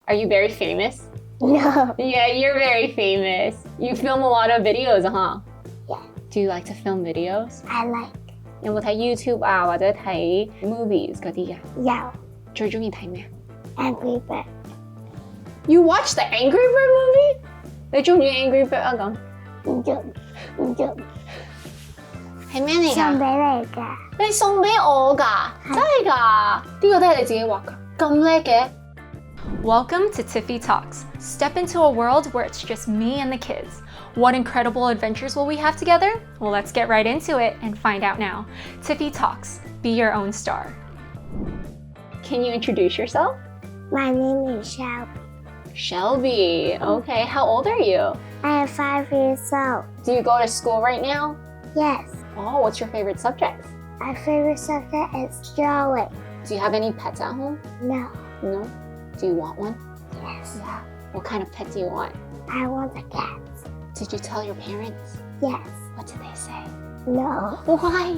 Are you very famous? No. Yeah, you're very famous. You film a lot of videos, huh? Yeah. Do you like to film videos? I like. 有冇睇 YouTube 啊，或者睇 movies 嗰啲㗎？有。最鍾意睇咩 Angry Bird. You watch the Angry Bird movie? 你鍾唔鍾意 Angry Bird 啊咁？唔中唔中。係咩嚟㗎？送俾你㗎。你送俾我㗎？真係㗎？呢個都係你自己畫㗎？咁叻嘅？ Welcome to Tiffy Talks. Step into a world where it's just me and the kids. What incredible adventures will we have together? Well, let's get right into it and find out now. Tiffy Talks. Be your own star. Can you introduce yourself? My name is Shelby. Shelby. Okay, how old are you? I am 5 years old. Do you go to school right now? Yes. Oh, what's your favorite subject? My favorite subject is drawing. Do you have any pets at home? No. No? Do you want one? Yes. Yeah. What kind of pet do you want? I want a cat. Did you tell your parents? Yes. What did they say? No. Why?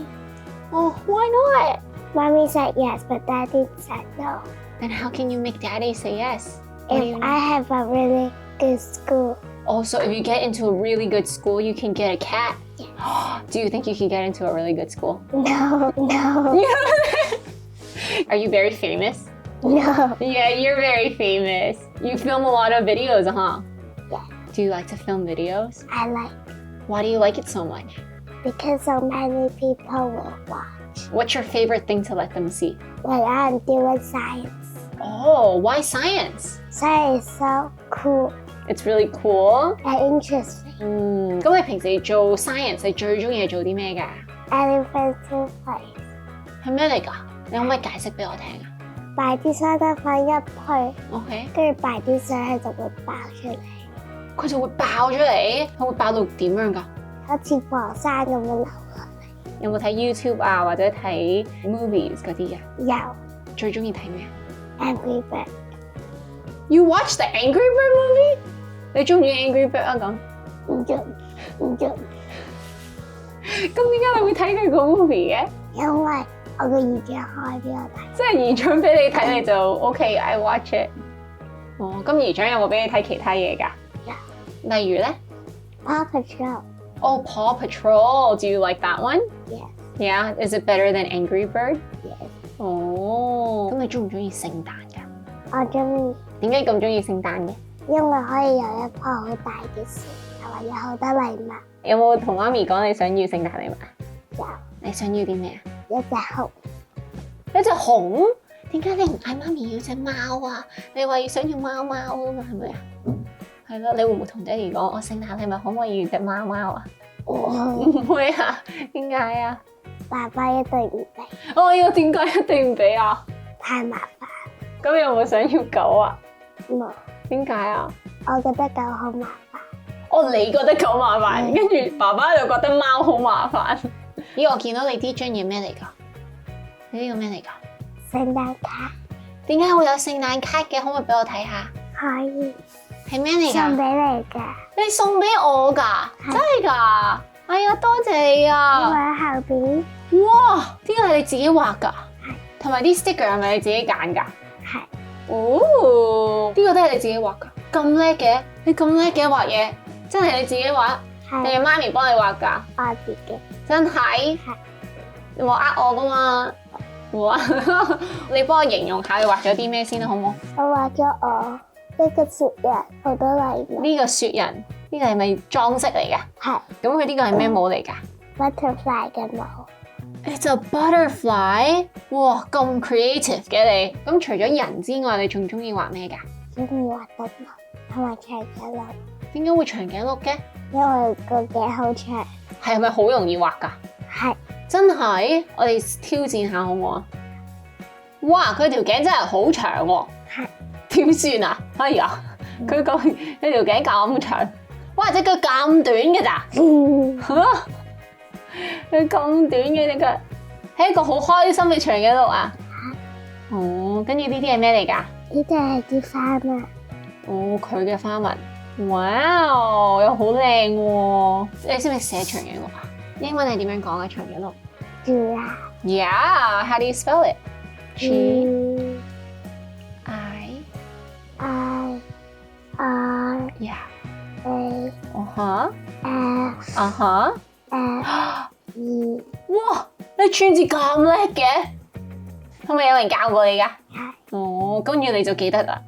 Oh, why not? Mommy said yes, but Daddy said no. Then how can you make Daddy say yes? What do you If know? I have a really good school. Oh, so if you get into a really good school, you can get a cat? Yes. Do you think you can get into a really good school? No. No. Are you very famous? No. Yeah, you're very famous. You film a lot of videos, huh? Yeah. Do you like to film videos? I like Why do you like it so much? because so many people will watch. What's your favorite thing to let them see? When I'm doing science. Oh, why science? Science is so cool It's really cool. and interesting. 咁你平時做 science 你最鍾意係做啲咩㗎？ Elephant to place. 係咩嚟㗎？你可唔可以解釋俾我聽啊擺啲沙得粉入去， ？OK，跟住擺啲水佢就會爆出嚟，佢就會爆出嚟，佢會爆到點樣㗎？好似黃山咁樣流落有冇睇 YouTube 啊，或者睇 movies 嗰啲㗎？嚟。有最鍾意睇咩 Angry Bird. ？You watch the Angry Bird movie？你鍾唔鍾意 Angry Bird 啊咁？唔中唔中，咁點解你會睇佢個 movie 嘅？因為我個姨丈開俾我睇。即係姨丈俾你睇，你就 OK，I watch it。哦，咁姨丈有冇俾你睇其他嘢㗎？有例如咧？ Paw Patrol. Oh, Paw Patrol. Do you like that one? Yes. Yeah. Is it better than Angry Bird? Yes. 哦，咁你鍾唔鍾意聖誕㗎？我中意，點解咁鍾意聖誕嘅？因為可以有一棵好大嘅樹，同埋有好多禮物。有冇同媽咪講你想要聖誕禮物啊？有你想要啲咩啊？一隻熊，一隻熊？點解你唔嗌媽咪要隻貓啊？你話要想要貓貓啊嘛，係咪啊？係咯，你會唔會同爹哋講我聖誕禮物可唔可以要隻貓貓啊？唔會啊？點解啊？爸爸一定唔俾，哦，呢個點解一定唔俾啊？太麻煩。咁有冇想要狗啊？冇，點解啊？我覺得狗好麻煩。哦，你覺得狗麻煩，跟住爸爸就覺得貓好麻煩。咦，我見到你呢張嘢咩嚟㗎？你呢個咩嚟㗎？聖誕卡點解會有聖誕卡嘅？可唔可以俾我睇下？可以係咩嚟㗎？送俾你㗎，你送俾我㗎？真係㗎？哎呀，多謝你我啊！喺後邊。哇，呢個係你自己畫㗎？係。同埋啲 sticker 係咪你自己揀㗎？係哦，呢個都係你自己畫㗎？咁叻嘅？你咁叻嘅畫嘢，真係你自己畫？定係係媽咪幫你畫㗎？我自己。真係？你冇呃我㗎嘛？冇啊！你幫我形容下你畫咗啲咩先啦，好唔好？我畫咗我一個雪人，好多禮物。呢個雪人，呢個係咪裝飾嚟㗎？係咁佢呢個係咩帽嚟㗎？ butterfly 嘅帽， It's a butterfly！ 哇，咁 creative 嘅你。咁除咗人之外，你仲中意畫咩㗎？中意畫動物同埋長頸鹿，點解會長頸鹿嘅？因為個頸好長。係咪好容易畫㗎？係真係，我哋挑戰下好唔好啊？哇，佢條頸真係好長喎！係點算啊？哎呀，佢條頸咁長，哇！隻腳咁短嘅咋？嚇！佢咁短嘅隻腳，係一個好開心嘅長頸鹿啊！哦，跟住呢啲係咩嚟㗎？呢啲係啲花嘛，哦，佢嘅花紋，哇，又好靚喎！你識唔識寫長頸鹿啊？英文係點樣講啊？長頸鹿 giraffe。 ？Yeah, how do you spell it? G G I I Yeah. A Uh-huh. F Uh-huh. F E 哇！你串字咁叻嘅，係咪有人教過你㗎？係哦，跟住你就記得啦。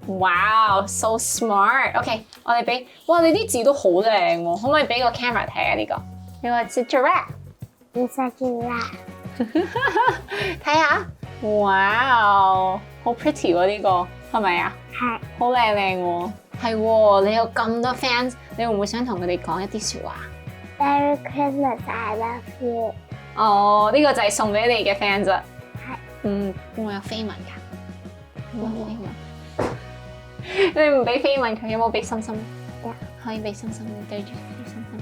Wow, so smart. OK， 我哋俾，哇！你啲字都好靚喎，可唔可以俾個 camera 睇下呢個？你話係 giraffe， It's a giraffe. 睇下。哇！好 pretty 喎呢個，係咪啊？係好靚喎。係喎，你有咁多 fans，你會唔會想同佢哋講一啲説話？ Merry Christmas, I love you. 哦，呢個就係送俾你嘅 fans 啊。係會唔會有飛吻㗎？有冇飛吻？你唔俾飛吻佢，有冇俾心心？有。可以俾心心，你對住佢俾心心。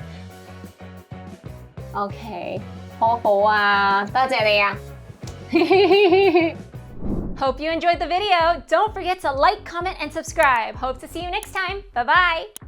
OK， 好好啊，多謝你啊！ Hope you enjoyed the video. Don't forget to like, comment, and subscribe. Hope to see you next time. Bye-bye.